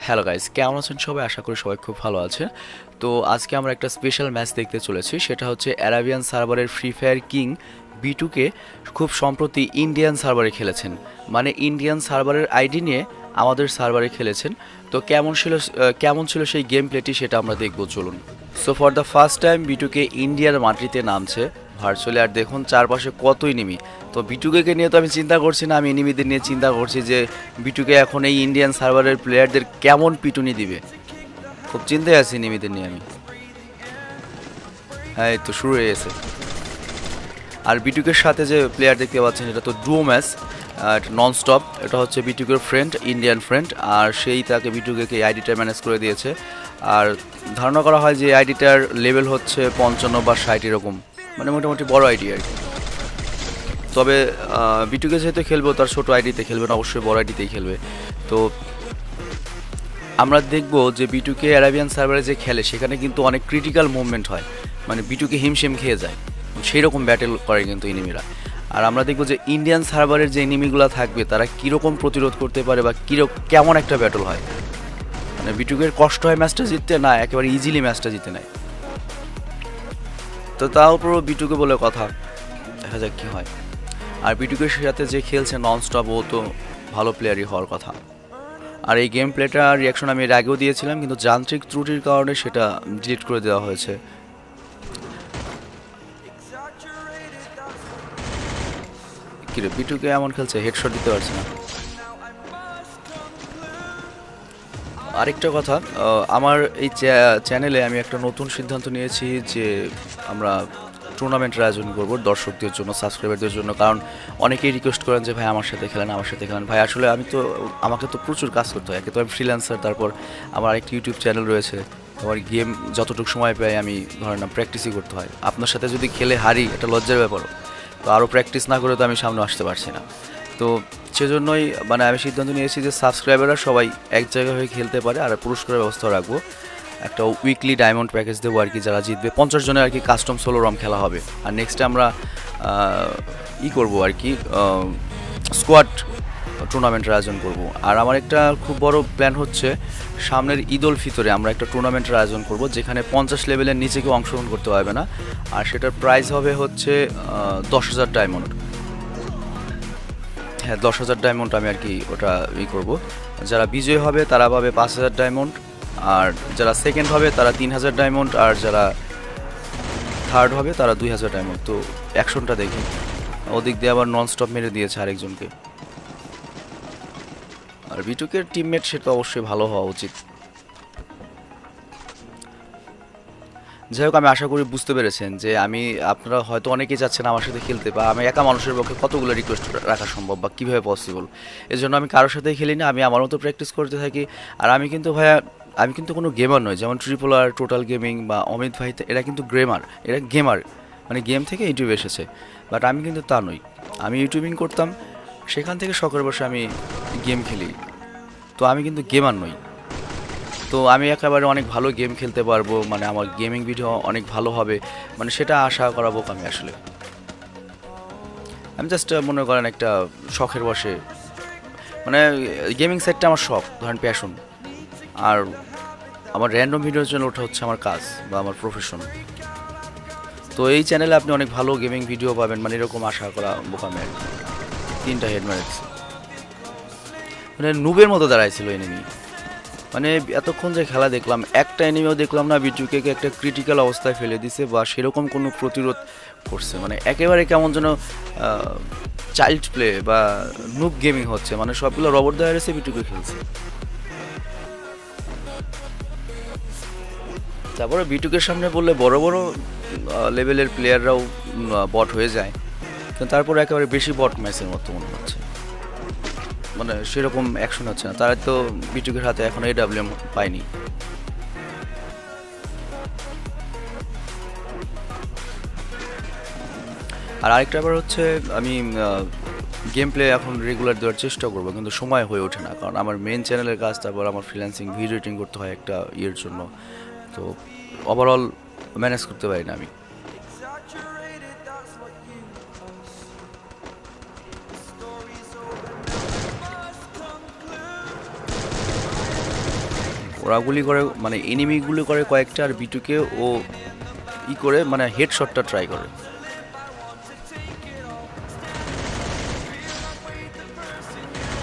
Hello guys, কেমন আছেন সবাই? আশা করি সবাই খুব ভালো আছে। তো আজকে আমরা একটা স্পেশাল ম্যাচ দেখতে চলেছি, সেটা হচ্ছে অ্যারাবিয়ান সার্ভারের ফ্রি ফায়ার কিং বিটুকে খুব সম্প্রতি ইন্ডিয়ান সার্ভারে খেলেছেন। মানে ইন্ডিয়ান সার্ভারের আইডি নিয়ে আমাদের সার্ভারে খেলেছেন। তো কেমন ছিল সেই গেম প্লেটি, সেটা আমরা দেখব, চলুন। So for the first time বিটুকে ইন্ডিয়ার মাটিতে নামছে ভার্চুয়ালি। আর দেখুন চারপাশে কত এনিমি। তো বিটুকে নিয়ে তো আমি চিন্তা করছি না, আমি এনিমিদের নিয়ে চিন্তা করছি যে বিটুকে এখন এই ইন্ডিয়ান সার্ভারের প্লেয়ারদের কেমন পিটুনি দিবে। খুব চিন্তায় আছি এনিমিদের নিয়ে আমি। হ্যাঁ, এই তো শুরু হয়ে গেছে। আর বিটুকের সাথে যে প্লেয়ার দেখতে পাচ্ছেন, এটা তো ডুও ম্যাচ, নন স্টপ। এটা হচ্ছে বিটুকের ফ্রেন্ড, ইন্ডিয়ান ফ্রেন্ড, আর সেই তাকে বিটুকে আইডিটা ম্যানেজ করে দিয়েছে। আর ধারণা করা হয় যে আইডিটার লেভেল হচ্ছে 55 বা 60 এরকম, মানে মোটামুটি বড় আইডি আর কি। তবে বিটুকে যেহেতু খেলবো, তার ছোটো আইডিতে খেলবে না, অবশ্যই বড় আইডিতেই খেলবে। তো আমরা দেখব যে বিটুকে অ্যারাবিয়ান সার্ভারে যে খেলে, সেখানে কিন্তু অনেক ক্রিটিক্যাল মুভমেন্ট হয়, মানে বিটুকে হিমশিম খেয়ে যায়, সেই রকম ব্যাটেল করে কিন্তু এনিমিরা। আর আমরা দেখব যে ইন্ডিয়ান সার্ভারের যে এনিমিগুলো থাকবে, তারা কীরকম প্রতিরোধ করতে পারে বা কেমন একটা ব্যাটল হয়। মানে বিটুকের কষ্ট হয় ম্যাচটা জিততে, না একেবারে ইজিলি ম্যাচটা জিতে নেয়। তো তাও পুরো বিটুকে বলে কথা, দেখা যাক কী হয়। আর বিটুকের সাথে যে খেলছে ননস্টপ, ও তো ভালো প্লেয়ারই হওয়ার কথা। আর এই গেম প্লেটার রিয়াকশন আমি এর আগেও দিয়েছিলাম, কিন্তু যান্ত্রিক ত্রুটির কারণে সেটা ডিলিট করে দেওয়া হয়েছে। কিরে বিটুকে এমন খেলছে, হেডশট দিতে পারছে না। আরেকটা কথা, আমার এই চ্যানেলে আমি একটা নতুন সিদ্ধান্ত নিয়েছি যে আমরা টুর্নামেন্টের আয়োজন করব দর্শকদের জন্য, সাবস্ক্রাইবারদের জন্য। কারণ অনেকেই রিকোয়েস্ট করেন যে ভাই আমার সাথে খেলেন, আমার সাথে খেলেন। ভাই আসলে আমাকে তো প্রচুর কাজ করতে হয়, একে তো আমি ফ্রিল্যান্সার, তারপর আমার আরেকটি ইউটিউব চ্যানেল রয়েছে। আমার গেম যতটুকু সময় পাই আমি ধরেন প্র্যাকটিসই করতে হয়। আপনার সাথে যদি খেলে হারি, এটা লজ্জার ব্যাপারও। তো আরও প্র্যাকটিস না করে তো আমি সামনে আসতে পারছি না। তো সেজন্যই মানে আমি সিদ্ধান্ত নিয়েছি যে সাবস্ক্রাইবাররা সবাই এক জায়গায় হয়ে খেলতে পারে, আর পুরস্কারের ব্যবস্থা রাখবো। একটা উইকলি ডায়মন্ড প্যাকেজ দেবো আর কি, যারা জিতবে 50 জনের আর কি কাস্টম সোলো রম খেলা হবে। আর নেক্সটে আমরা করবো আর কি, স্কোয়াড টুর্নামেন্টের আয়োজন করব। আর আমার একটা খুব বড় প্ল্যান হচ্ছে, সামনের ঈদ উল ফিতরে আমরা একটা টুর্নামেন্টের আয়োজন করব, যেখানে 50 লেভেলের নিচে কেউ অংশগ্রহণ করতে পারবে না। আর সেটার প্রাইস হবে হচ্ছে 10,000 ডায়মন্ড। হ্যাঁ, 10,000 ডায়মন্ড আমি আর কি ওটা করব। যারা বিজয়ী হবে তারা পাবে 5,000 ডায়মন্ড, আর যারা সেকেন্ড হবে তারা 3,000 ডায়মন্ড, আর যারা থার্ড হবে তারা 2,000 ডায়মন্ড। তো অ্যাকশনটা দেখি, ওদিক দিয়ে আবার নন স্টপ মেরে দিয়েছে আরেকজনকে। আর বিটুকের টিমমেট সে তো অবশ্যই ভালো হওয়া উচিত। যাই হোক, আমি আশা করি বুঝতে পেরেছেন যে আপনারা হয়তো অনেকেই চাচ্ছেন আমার সাথে খেলতে, বা আমি একা মানুষের পক্ষে কতগুলো রিকোয়েস্ট রাখা সম্ভব বা কীভাবে পসিবল। এর জন্য আমি কারোর সাথেই খেলি না, আমি আমার মতো প্র্যাকটিস করতে থাকি। আর আমি কিন্তু কোনো গেমার নই, যেমন ট্রিপল আর, টোটাল গেমিং বা অমিত ভাই, এরা কিন্তু এরা গেমার, মানে গেম থেকে ইউটিউবে এসেছে। বাট আমি কিন্তু তা নই। আমি ইউটিউবিং করতাম, সেখান থেকে শখের বসে আমি গেম খেলি। তো আমি কিন্তু গেমার নই। তো আমি একেবারে অনেক ভালো গেম খেলতে পারবো, মানে আমার গেমিং ভিডিও অনেক ভালো হবে, মানে সেটা আশা করাবো আমি। আসলে আমি জাস্ট মনে করেন একটা শখের বসে, মানে গেমিং সেটটা আমার শখ, ধরেন প্যাশন। আর আমার র্যান্ডম ভিডিওর জন্য ওটা হচ্ছে আমার কাজ বা আমার প্রফেশন। তো এই চ্যানেলে আপনি অনেক ভালো গেমিং ভিডিও পাবেন, মানে এরকম আশা করা বোকামে আর কি। 3টা হেড মেরেছে, মানে নুবের মতো দাঁড়াইছিল এনিমি। মানে এতক্ষণ যে খেলা দেখলাম, একটা এনিমিও দেখলাম না বিটুকে একটা ক্রিটিক্যাল অবস্থায় ফেলে দিছে বা সেরকম কোনো প্রতিরোধ করছে। মানে একেবারে কেমন যেন চাইল্ড প্লে বা নুব গেমিং হচ্ছে, মানে সবগুলো রবট দেওয়া রয়েছে, বিটুকে খেলছে। তারপরে বিটুকের সামনে বললে বড় বড় লেভেলের প্লেয়াররাও বট হয়ে যায়, কিন্তু তারপরে একেবারে বেশি বট ম্যাচের মতো মনে হচ্ছে, মানে সেরকম অ্যাকশন হচ্ছে না। তারা তো বিটুকের হাতে এখন AWM পায়নি। আর আরেকটা ব্যাপার হচ্ছে, আমি গেম প্লে এখন রেগুলার দেওয়ার চেষ্টা করবো, কিন্তু সময় হয়ে ওঠে না, কারণ আমার মেন চ্যানেলের কাজ, তারপর আমার ফ্রিল্যান্সিং ভিডিও এডিটিং করতে হয় একটা ইয়ের জন্য। তো ওভারঅল ম্যানেজ করতে পারি না আমি। ওরা গুলি করে মানে এনিমি গুলি করে কয়েকটা, আর বিটুকে ও ই করে মানে হেডশটটা ট্রাই করে।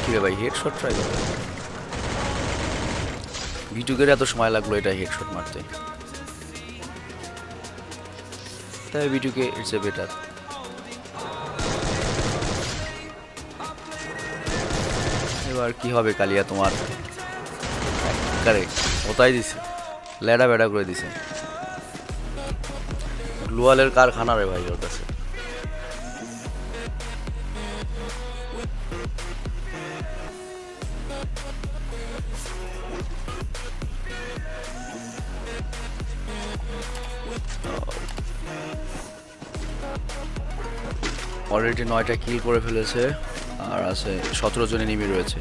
কি রে ভাই, হেডশট ট্রাই করে বিটুকের এত সময় লাগলো এটা হেডশট মারতে, তাই বিটুকে ইটস এ বেটার। এবার কি হবে কালিয়া তোমার, কারেক্ট ওটাই দিছে, লেডা বেডা করে দিছে। গ্লোয়ালের কারখানা রে ভাই ওর কাছে। অলরেডি 9টা কিল করে ফেলেছে, আর আছে 17 জন এনিমি রয়েছে।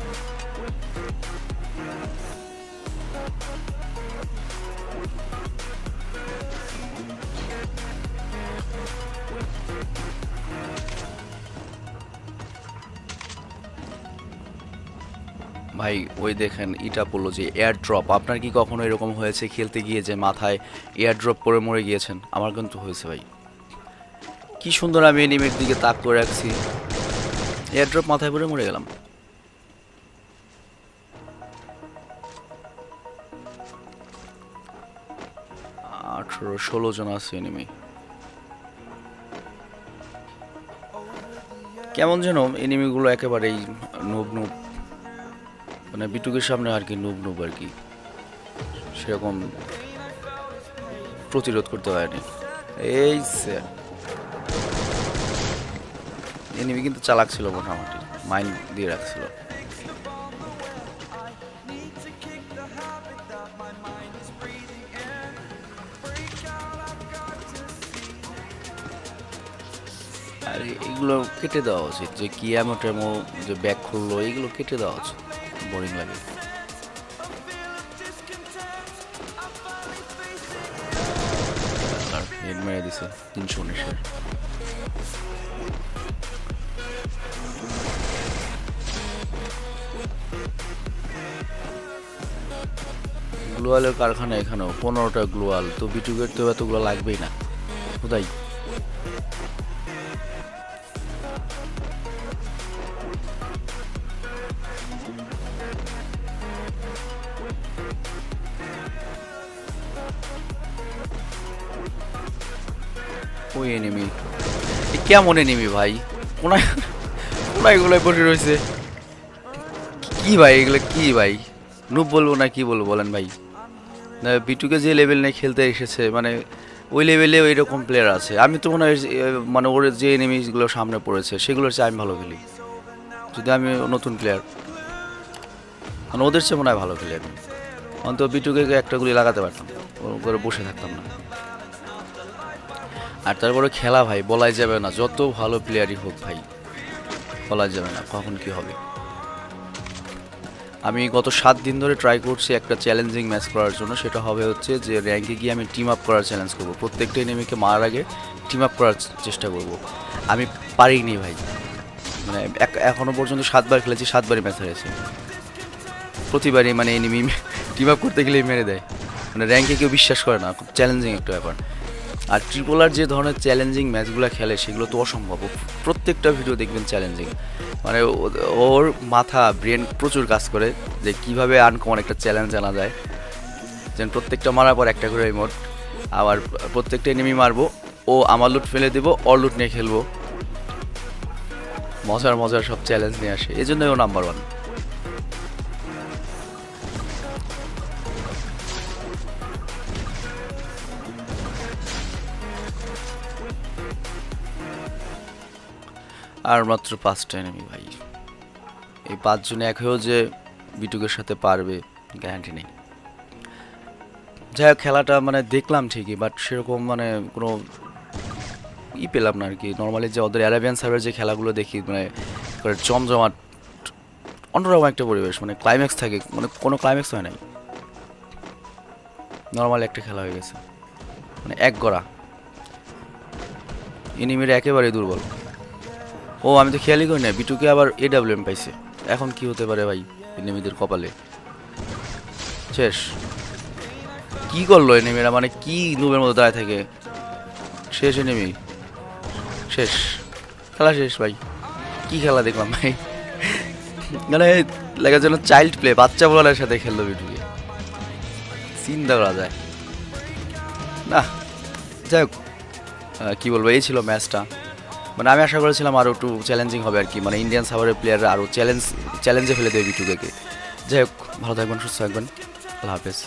ভাই ওই দেখেন ইটা পড়লো যে এয়ার ড্রপ, আপনার কি কখনো এরকম হয়েছে খেলতে গিয়ে যে মাথায় এয়ার ড্রপ পরে মরে গিয়েছেন? আমার কিন্তু হয়েছে ভাই। কি সুন্দর আমি এনিমির দিকে তাক করে রাখছি, এয়ার ড্রপ মাথায় পরে মরে গেলাম। আঠারো 16 জন আছে এনিমি। কেমন যেন এনিমিগুলো একেবারেই নুব নুব, মানে বিটুকের সামনে আর কি নুব নুব আর কি, সেরকম প্রতিরোধ করতে পারেনি। এই এনিমি কিন্তু চালাক ছিল মোটামুটি, মাইন্ড দিয়ে রাখছিল। আর এগুলো কেটে দেওয়া উচিত, যে কি এমো টেমো যে ব্যাক খুললো এগুলো কেটে দেওয়া উচিত, বোরিং লাগে। হেড মেরে দিছে 319-এর। গ্লোয়ালের কারখানা এখানেও 15টা গ্লোয়াল, তো বিটুকের তো এতগুলো লাগবেই না কোথায়। ওই এনিমি কেমন এনিমি ভাই, কোনায় কোনায় গুলোয় বসে রয়েছে। কি ভাই এগুলো কি ভাই, নুব বলবো না কি বলবো বলেন ভাই? না বিটুকে যে লেভেল নিয়ে খেলতে এসেছে মানে ওই লেভেলে ওই রকম প্লেয়ার আছে। আমি তো মনে হয় মানে ওর যে এনিমিগুলো সামনে পড়েছে সেগুলোর চেয়ে আমি ভালো খেলি, যদি আমি নতুন প্লেয়ার, মানে ওদের চেয়ে মনে হয় ভালো খেলি আমি। অন্তত বিটুকে একটা গুলি লাগাতে পারতাম, ওরকম করে বসে থাকতাম না। আর তারপরে খেলা ভাই বলাই যাবে না, যত ভালো প্লেয়ারই হোক ভাই বলা যাবে না কখন কি হবে। আমি গত 7 দিন ধরে ট্রাই করছি একটা চ্যালেঞ্জিং ম্যাচ করার জন্য, সেটা হবে হচ্ছে যে র্যাঙ্কে গিয়ে আমি টিম আপ করার চ্যালেঞ্জ করব, প্রত্যেকটা এনিমিকে মারার আগে টিম আপ করার চেষ্টা করব। আমি পারিনি ভাই, মানে এখনও পর্যন্ত 7বার খেলেছি, 7বারই ম্যাচ হেরেছি। প্রতিবারই মানে এনিমি টিম আপ করতে গেলেই মেরে দেয়, মানে র্যাঙ্কে কেউ বিশ্বাস করে না, খুব চ্যালেঞ্জিং একটা ব্যাপার। আর ট্রিপল আর যে ধরনের চ্যালেঞ্জিং ম্যাচগুলো খেলে সেগুলো তো অসম্ভব, প্রত্যেকটা ভিডিও দেখবেন চ্যালেঞ্জিং, মানে ওর মাথা ব্রেন প্রচুর কাজ করে যে কীভাবে আনকমন একটা চ্যালেঞ্জ আনা যায়। যেন প্রত্যেকটা মারার পর একটা করে রিমোট, আবার প্রত্যেকটা এনিমি মারবো, ও আমার লুট ফেলে দেবো, ওর লুট নিয়ে খেলবো, মজার মজার সব চ্যালেঞ্জ নিয়ে আসে, এই জন্যই ও নাম্বার 1। আর মাত্র 5টা এনিমি ভাই, এই 5 জনে এক হয়েও যে বিটুকের সাথে পারবে গ্যারান্টি নেই। যাই হোক খেলাটা মানে দেখলাম ঠিকই, বাট সেরকম মানে কোনো পেলাম না আর কি। নর্মালি যে ওদের অ্যারাবিয়ান সার্ভার যে খেলাগুলো দেখি মানে জমজমাট অন্যরকম একটা পরিবেশ, মানে ক্লাইম্যাক্স থাকে, মানে কোনো ক্লাইম্যাক্স হয় নাই, নর্মাল একটা খেলা হয়ে গেছে, মানে এক গড়া এনিমিরা একেবারেই দুর্বল। ও আমি তো খেয়ালই করি না বিটুকে আবার AWM পাইছে, এখন কি হতে পারে ভাই এনিমিদের কপালে, শেষ। কি করলো এনিমিরা, মানে কি নুবের মতো দাঁড়ায় থাকে। শেষ এনিমি, শেষ, খেলা শেষ ভাই। কি খেলা দেখলাম ভাই, মানে লেখার জন্য চাইল্ড প্লে, বাচ্চা বলার সাথে খেললো বিটুকে, চিন্তা করা যায় না। যাই হোক, কী বলবো, এই ছিল ম্যাচটা। মানে আমি আশা করেছিলাম আরও একটু চ্যালেঞ্জিং হবে আর কি, মানে ইন্ডিয়ান সাভারের প্লেয়াররা আরও চ্যালেঞ্জে ফেলে দেবে বিটুকে। যাই হোক, ভালো থাকবেন, সুস্থ থাকবেন, আল্লাহ হাফেজ।